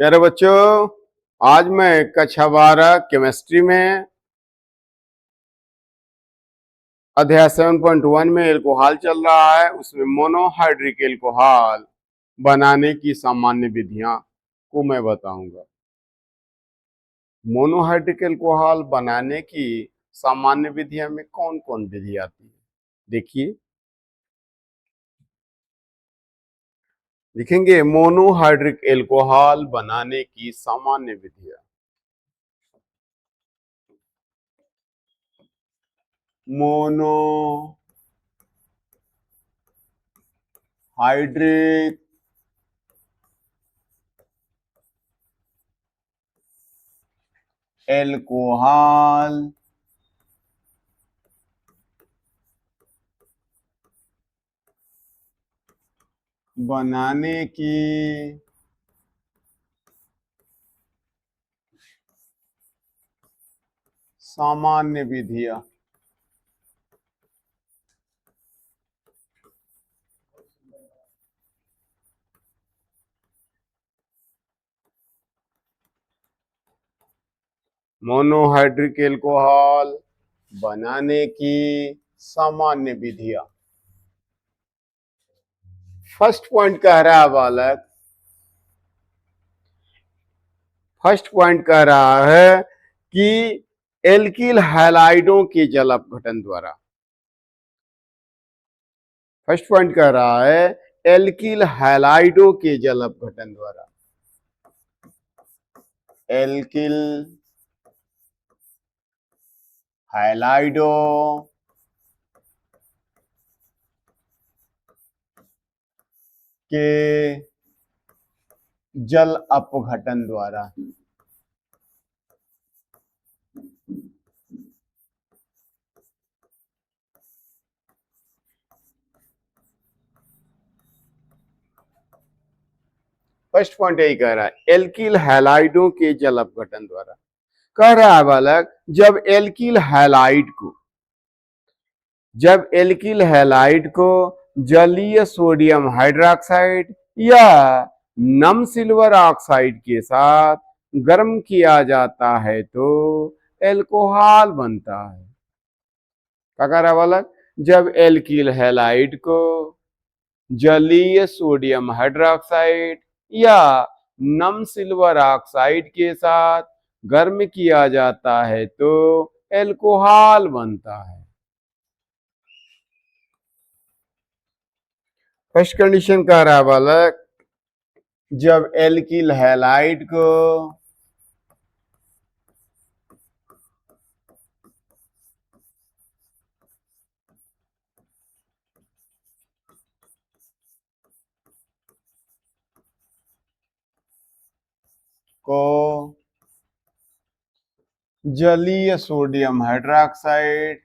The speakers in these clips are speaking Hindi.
प्यारे बच्चों, आज मैं कक्षा 12 केमिस्ट्री में अध्याय 7.1 में एल्कोहल चल रहा है। उसमें मोनोहाइड्रिक एल्कोहल बनाने की सामान्य विधियां को मैं बताऊंगा। मोनोहाइड्रिक एल्कोहल बनाने की सामान्य विधियां में कौन कौन विधि आती है, देखिए। लिखेंगे मोनोहाइड्रिक एल्कोहल बनाने की सामान्य विधियां। मोनोहाइड्रिक एल्कोहल बनाने की सामान्य विधियां। मोनोहाइड्रिक एल्कोहल बनाने की सामान्य विधियां। फर्स्ट पॉइंट कह रहा है बालक, फर्स्ट पॉइंट कह रहा है कि एल्किल हैलाइडों के जल अपघटन द्वारा। फर्स्ट पॉइंट कह रहा है एल्किल हैलाइडों के जल अपघटन द्वारा। एल्किल हैलाइडो के जल अपघटन द्वारा। फर्स्ट पॉइंट यही कह रहा है, एल्किल हैलाइडों के जल अपघटन द्वारा। कह रहा है बालक, जब एल्किल हैलाइड को जलीय सोडियम हाइड्रोक्साइड या नम सिल्वर ऑक्साइड के साथ गर्म किया जाता है तो एल्कोहल बनता है। क्या कह रहा है बालक, जब एल्किल हैलाइड को जलीय सोडियम हाइड्रोक्साइड या नम सिल्वर ऑक्साइड के साथ गर्म किया जाता है तो एल्कोहल बनता है। फर्स्ट कंडीशन कह रहा है बालक, जब एल्किल हैलाइड को जलीय सोडियम हाइड्रोक्साइड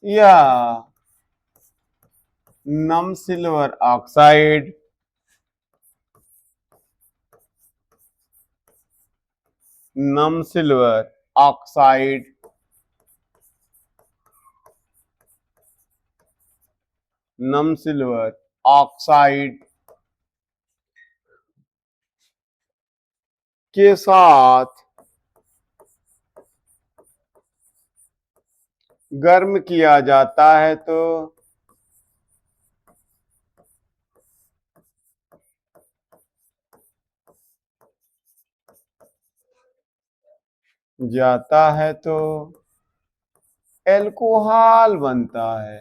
या नम सिल्वर ऑक्साइड नम सिल्वर ऑक्साइड नम सिल्वर ऑक्साइड के साथ गर्म किया जाता है तो एल्कोहल बनता है।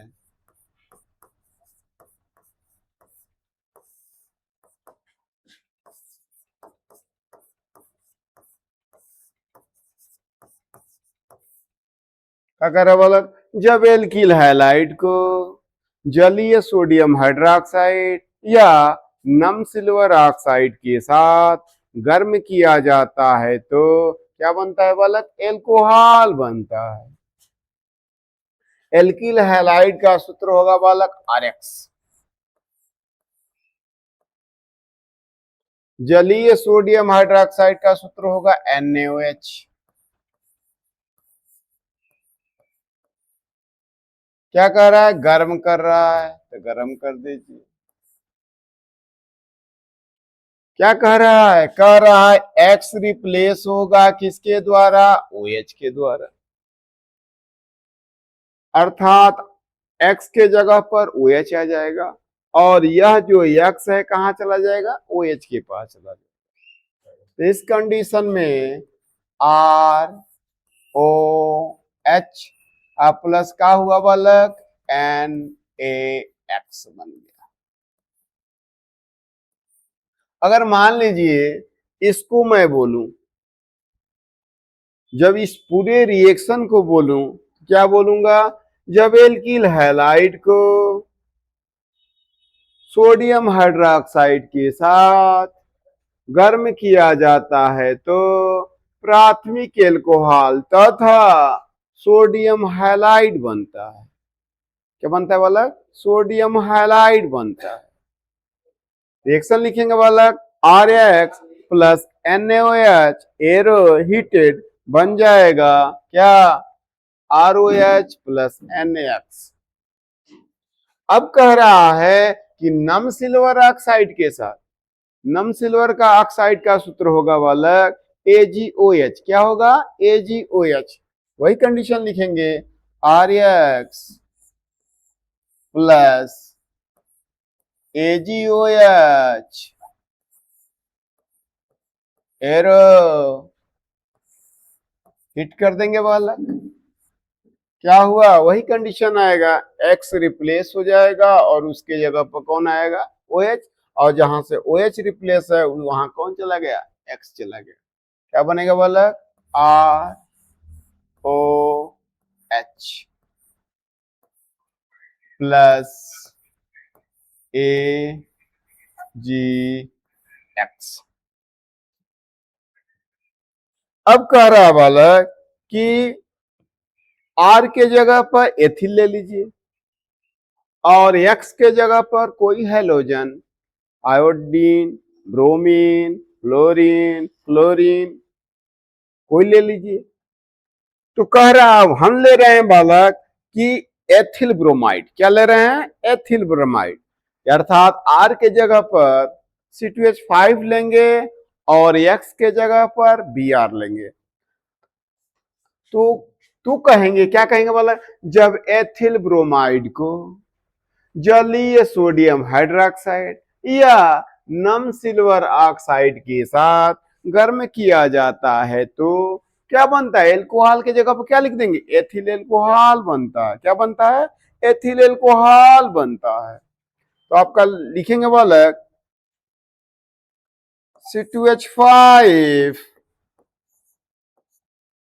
क्या कह रहा बालक, जब एल्किल हैलाइड को जलीय सोडियम हाइड्रोक्साइड या नम सिल्वर ऑक्साइड के साथ गर्म किया जाता है तो क्या बनता है बालक, एल्कोहल बनता है। एल्किल हैलाइड का सूत्र होगा बालक RX। जलीय सोडियम हाइड्रोक्साइड का सूत्र होगा NaOH। क्या कह रहा है? गर्म कर रहा है तो गर्म कर दीजिए। क्या कह रहा है? कह रहा है X रिप्लेस होगा किसके द्वारा? OH के द्वारा। अर्थात X के जगह पर OH आ जाएगा और यह जो X है कहां चला जाएगा? OH के पास चला जाएगा। तो इस कंडीशन में ROH प्लस का हुआ बालक NaX बन गया। अगर मान लीजिए इसको मैं बोलूं, जब इस पूरे रिएक्शन को बोलूं क्या बोलूंगा? जब एल्किल हैलाइड को सोडियम हाइड्रोक्साइड के साथ गर्म किया जाता है तो प्राथमिक एल्कोहल तथा सोडियम हैलाइड बनता है। क्या बनता है बालक? सोडियम हैलाइड बनता है। रिएक्शन लिखेंगे बालक RX plus NaOH arrow heated बन जाएगा क्या? ROH plus NaX। अब कह रहा है कि नम सिल्वर ऑक्साइड के साथ, नम सिल्वर का ऑक्साइड का सूत्र होगा बालक AgOH। क्या होगा? AgOH। वही कंडीशन लिखेंगे RX plus AgOH arrow hit कर देंगे बालक। क्या हुआ? वही कंडीशन आएगा, X रिप्लेस हो जाएगा और उसके जगह पर कौन आएगा? OH। और जहां से OH रिप्लेस है वहां कौन चला गया? X चला गया। क्या बनेगा बालक? ROH plus AgX। अब कह रहा बालक कि R के जगह पर एथिल ले लीजिए और X के जगह पर कोई halogen, iodine, bromine, fluorine, chlorine कोई ले लीजिए। तो कह रहा हम ले रहे हैं बालक कि एथिल ब्रोमाइड। क्या ले रहे हैं? Ethyl bromide. अर्थात R के जगह पर C2H5 लेंगे और X के जगह पर Br लेंगे। तो कहेंगे, क्या कहेंगे बालक? जब एथिल ब्रोमाइड को जलीय सोडियम हाइड्रोक्साइड या नम सिल्वर ऑक्साइड के साथ गर्म किया जाता है तो क्या बनता है? एल्कोहल के जगह पर क्या लिख देंगे? एथिल एल्कोहल बनता है। क्या बनता है? एथिल एल्कोहल बनता है। तो आपका लिखेंगे बालक C2H5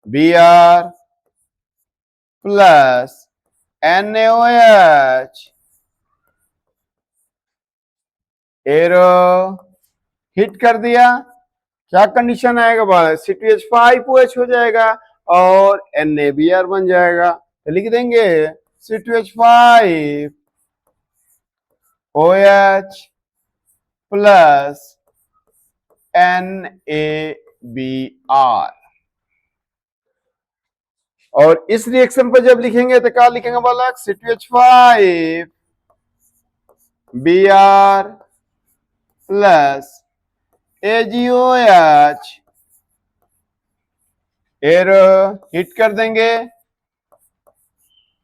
Br plus NaOH arrow hit कर दिया। क्या कंडीशन आएगा बालक? C2H5OH हो जाएगा और NaBr बन जाएगा। तो लिख देंगे C2H5OH प्लस NaBr। और इस रिएक्शन पर जब लिखेंगे तो क्या लिखेंगे बालक? C2H5 Br plus AgOH arrow hit कर देंगे।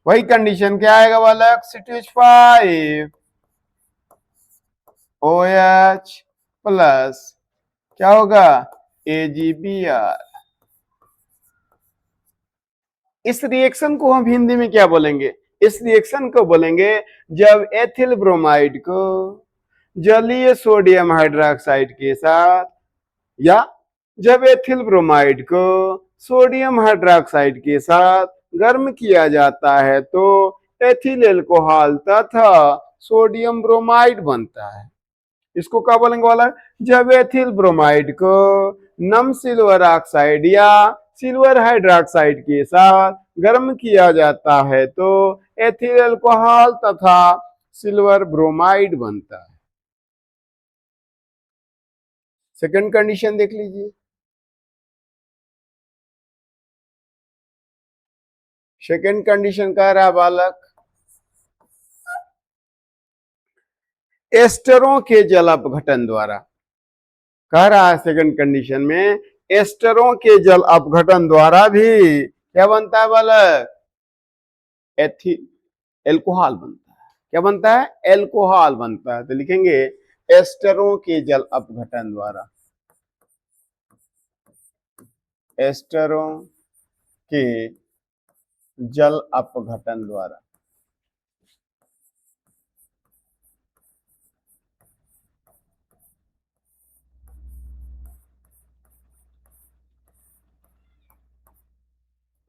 वही कंडीशन क्या आएगा बालक? C2H5OH प्लस क्या होगा? AgBr। इस रिएक्शन को हम हिंदी में क्या बोलेंगे? इस रिएक्शन को बोलेंगे जब एथिल ब्रोमाइड को जलीय सोडियम हाइड्रोक्साइड के साथ या जब एथिल ब्रोमाइड को सोडियम हाइड्रोक्साइड के साथ गर्म किया जाता है तो एथिल एल्कोहल तथा सोडियम ब्रोमाइड बनता है। इसको क्या बोलेंगे वाला? जब एथिल ब्रोमाइड को नम सिल्वर ऑक्साइड या सिल्वर हाइड्रोक्साइड के साथ गर्म किया जाता है तो एथिल अल्कोहल तथा सिल्वर ब्रोमाइड बनता है। सेकंड कंडीशन देख लीजिए। सेकंड कंडीशन कह रहा है बालक, एस्टरों के जल अपघटन द्वारा, कह रहा है सेकंड कंडीशन में एस्टरों के जल अपघटन द्वारा भी क्या बनता है बालक, एथी एल्कोहल बनता है। क्या बनता है, एल्कोहल बनता है। तो लिखेंगे एस्टरों के जल अपघटन द्वारा, एस्टरों के जल अपघटन द्वारा।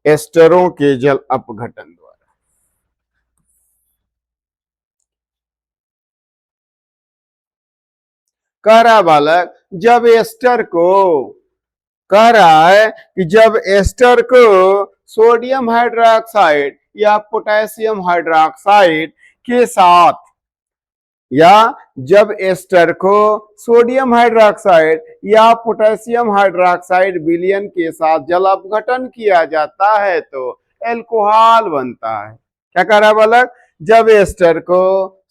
एस्टरों के जल अपघटन द्वारा। कह रहा बालक, जब एस्टर को, कह रहा है कि जब एस्टर को सोडियम हाइड्रोक्साइड या पोटेशियम हाइड्रोक्साइड के साथ, या जब एस्टर को सोडियम हाइड्रोक्साइड या पोटेशियम हाइड्रोक्साइड विलयन के साथ जल अपघटन किया जाता है तो एल्कोहल बनता है। क्या कह रहा है बालक, जब एस्टर को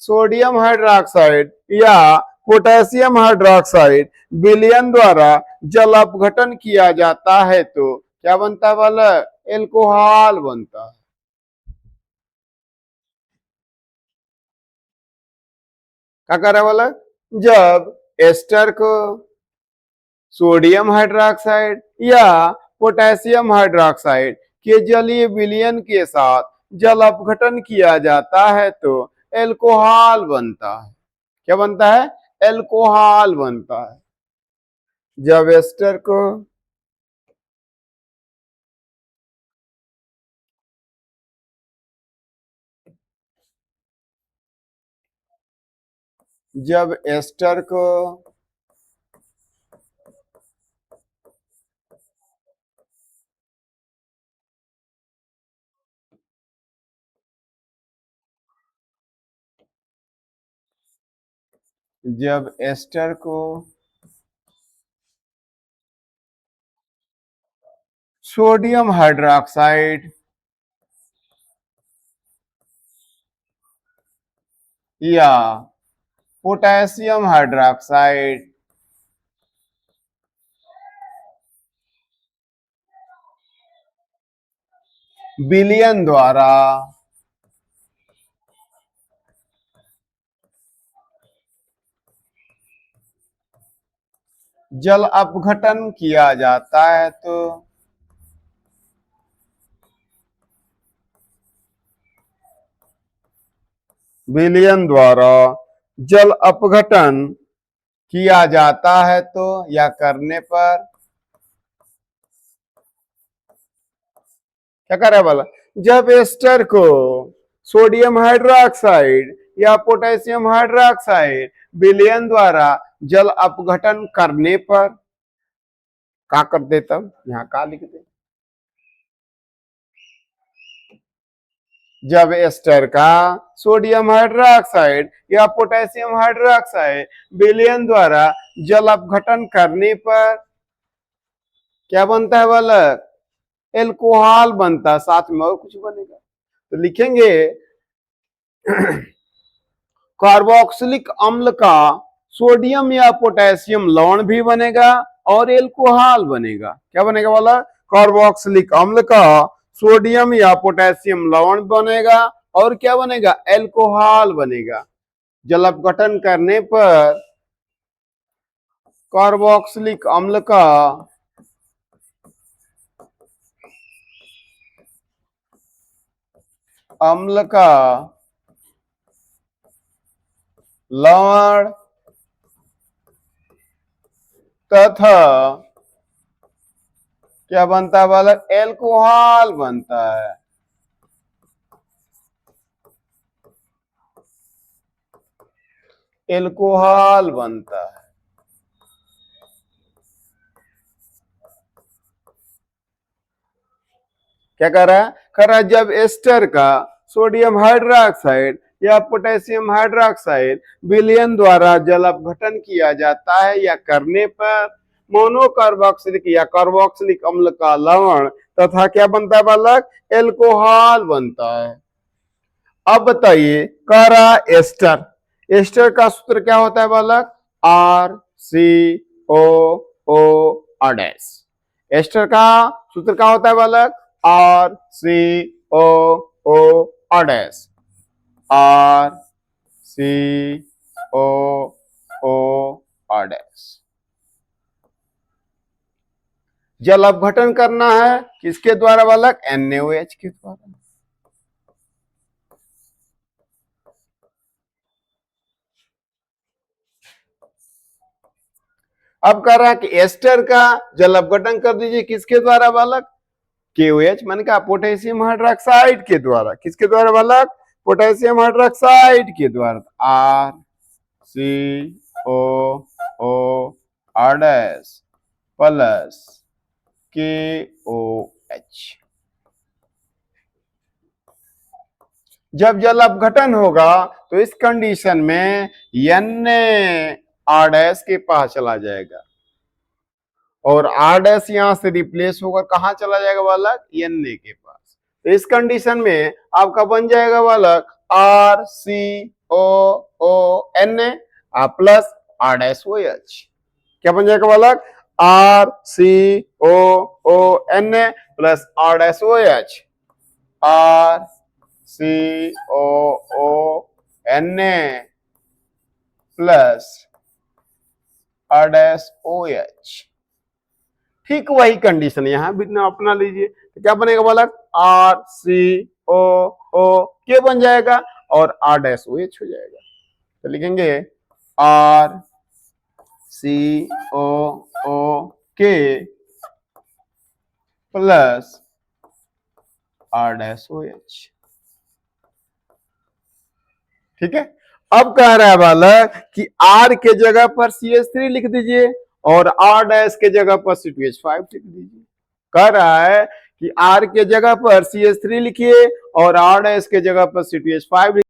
सोडियम हाइड्रोक्साइड या पोटेशियम हाइड्रोक्साइड विलयन द्वारा जल अपघटन किया जाता है तो क्या बनता है बालक, एल्कोहल बनता है। क्या कर रहा है बालक, जब एस्टर को सोडियम हाइड्रोक्साइड या पोटेशियम हाइड्रोक्साइड के जलीय विलयन के साथ जल अपघटन किया जाता है तो एल्कोहल बनता है। क्या बनता है, एल्कोहल बनता है। जब एस्टर को जब एस्टर को जब एस्टर को सोडियम हाइड्रोक्साइड या पोटेशियम हाइड्रोक्साइड विलयन द्वारा जल अपघटन किया जाता है तो विलयन द्वारा जल अपघटन किया जाता है तो, या करने पर क्या कर रहा है बोला, जब एस्टर को सोडियम हाइड्रोक्साइड या पोटेशियम हाइड्रोक्साइड विलयन द्वारा जल अपघटन करने पर, क्या कर दे, तब यहाँ का लिख दे, जब एस्टर का सोडियम हाइड्रोक्साइड या पोटेशियम हाइड्रोक्साइड विलयन द्वारा जल अपघटन करने पर क्या बनता है बालक, एल्कोहल बनता है। साथ में और कुछ बनेगा तो लिखेंगे कार्बोक्सिलिक अम्ल का सोडियम या पोटेशियम लवण भी बनेगा और एल्कोहल बनेगा। क्या बनेगा बोला, कार्बोक्सिलिक अम्ल का सोडियम या पोटेशियम लवण बनेगा और क्या बनेगा, एल्कोहल बनेगा। जल अपघटन करने पर कार्बोक्सिलिक अम्ल का लवण तथा क्या बनता है बालक, एल्कोहल बनता है। एल्कोहल बनता है। क्या कर रहा है, कर रहा है जब एस्टर का सोडियम हाइड्रोक्साइड या पोटेशियम हाइड्रोक्साइड विलयन द्वारा जल अपघटन किया जाता है या करने पर मोनोकार्बोक्सिलिक या कार्बोक्सिलिक अम्ल का लवण तथा क्या बनता है बालक, एल्कोहल बनता है। अब बताइए कह रहा एस्टर, एस्टर का सूत्र क्या होता है बालक, R C O O dash. Ester का सूत्र क्या होता है बालक, R C O dash, R C O dash. जल अपघटन करना है किसके द्वारा बालक, NaOH के द्वारा। अब कह रहा है कि एस्टर का जल अपघटन कर दीजिए किसके द्वारा बालक, KOH मान का पोटेशियम हाइड्रोक्साइड के द्वारा। किसके द्वारा बालक, पोटेशियम हाइड्रोक्साइड के द्वारा, R C O dash plus KOH। जब जल अपघटन होगा तो इस कंडीशन में Na के पास चला जाएगा और R' यहां से रिप्लेस होकर कहां चला जाएगा बालक, Na के पास। तो इस कंडीशन में आपका बन जाएगा बालक RCOONA प्लस R'OH। क्या बन जाएगा बालक, RCOONA plus R'OH, RCOONA plus R'OH। ठीक वही कंडीशन यहां भी अपना लीजिए, तो क्या बनेगा बालक, RCOO के बन जाएगा और R'OH हो जाएगा। तो लिखेंगे RCOO के प्लस R'OH। ठीक है। अब कह रहा है बालक कि R के जगह पर CH3 लिख दीजिए और R' के जगह पर C2H5 लिख दीजिए। कह रहा है कि R के जगह पर CH3 लिखिए और R' के जगह पर C2H5